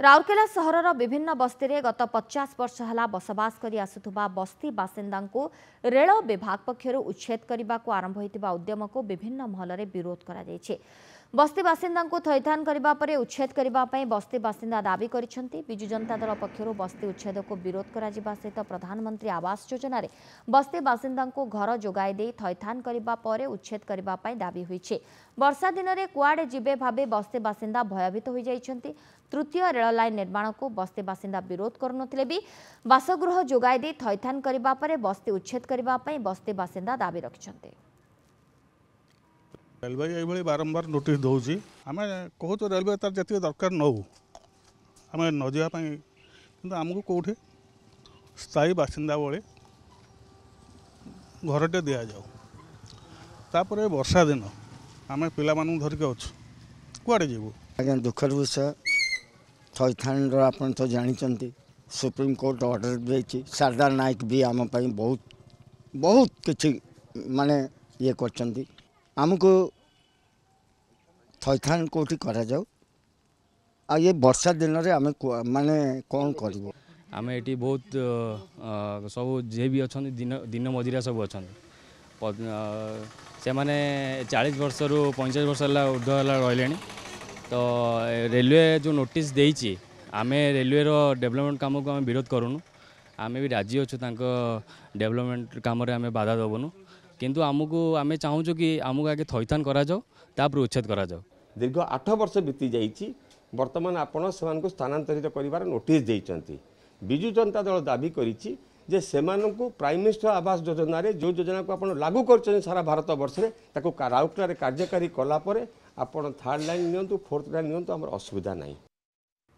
राउरकेला सहरर विभिन्न बस्ती रे गत 50 वर्ष हला बसवास करी आसुथुबा बस्ती बासिंदा को रेल विभाग पक्षर उच्छेद करने को आरंभ होइतिबा उद्यम को विभिन्न महल रे विरोध करा जायछि। बस्ती बासिंदा को थैथान करबा परे उच्छेद करबा पई बस्ती बासिंदा दाबी करिसेंति। बिजु जनता दल पक्षर बस्ती उच्छेद को विरोध करा जिबा सहित प्रधानमंत्री आवास योजना रे बस्ती बासिंदा को घर जोगाई दे थैथान करबा परे उच्छेद करबा पई दाबी होइछि। वर्षा दिन रे कुआडे जिबे भाबे बस्ती बासिंदा भयभीत होई जाइछंती। तृतीय रेल लाइन निर्माण को बस्ती बासिंदा विरोध करुनथिले भी बासगृह जोगाई दे थैथान करबा परे बस्ती उच्छेद करबा पई बस्ती बासिंदा दाबी रखिछंती। रेलवे ये बारंबार नोटिस दौर आम कहूँ रेलवे तार जी दरकार नौ आम न जावाई कि आमको कौटे स्थायी बासिंदा भाई घरटे दि जापर वर्षा दिन आम पिला धरिक अच्छु कुआड़े जीवु आज्ञा दुखर विषय थैथान आप तो जानते सुप्रीम कोर्ट ऑर्डर देती शारदा नायक भी आम बहुत बहुत किसी माने ये कर आमको थैथान कोठी करा जाऊ आ ये वर्षा दिन रे आमे माने कौन करिवो आमे एटी बहुत सब जे भी अच्छा दिन मजूरिया सब अच्छा से माने 40 वर्ष रु 50 वर्ष ऊर्ध रही तो रेलवे जो नोटिस देइछि आमे रेलवे रो डेवलपमेंट काम को आमे विरोध करूनु आमे भी राजी अच्छु डेवलपमेंट काम रे आमे बाधा दबनु किंतु आमको आमे चाहूँ कि आमको आगे थैथान करा जाओ तापर उच्छेद करा जाओ। दीर्घ 8 वर्ष बीती जाइए बर्तमान आपण से स्थानांतरित कर नोटिस देइचंती। बिजु जनता दल दाबी करिछि जे सेमानंकु प्राइम मिनिस्टर आवास योजना रे जो योजना को आपण लागू करछन सारा भारत वर्ष रे ताको राउरकेला रे कार्यकारी कला परे आपण 3rd लाइन नियंतु 4th लाइन नियंतु हमर असुविधा नहीं।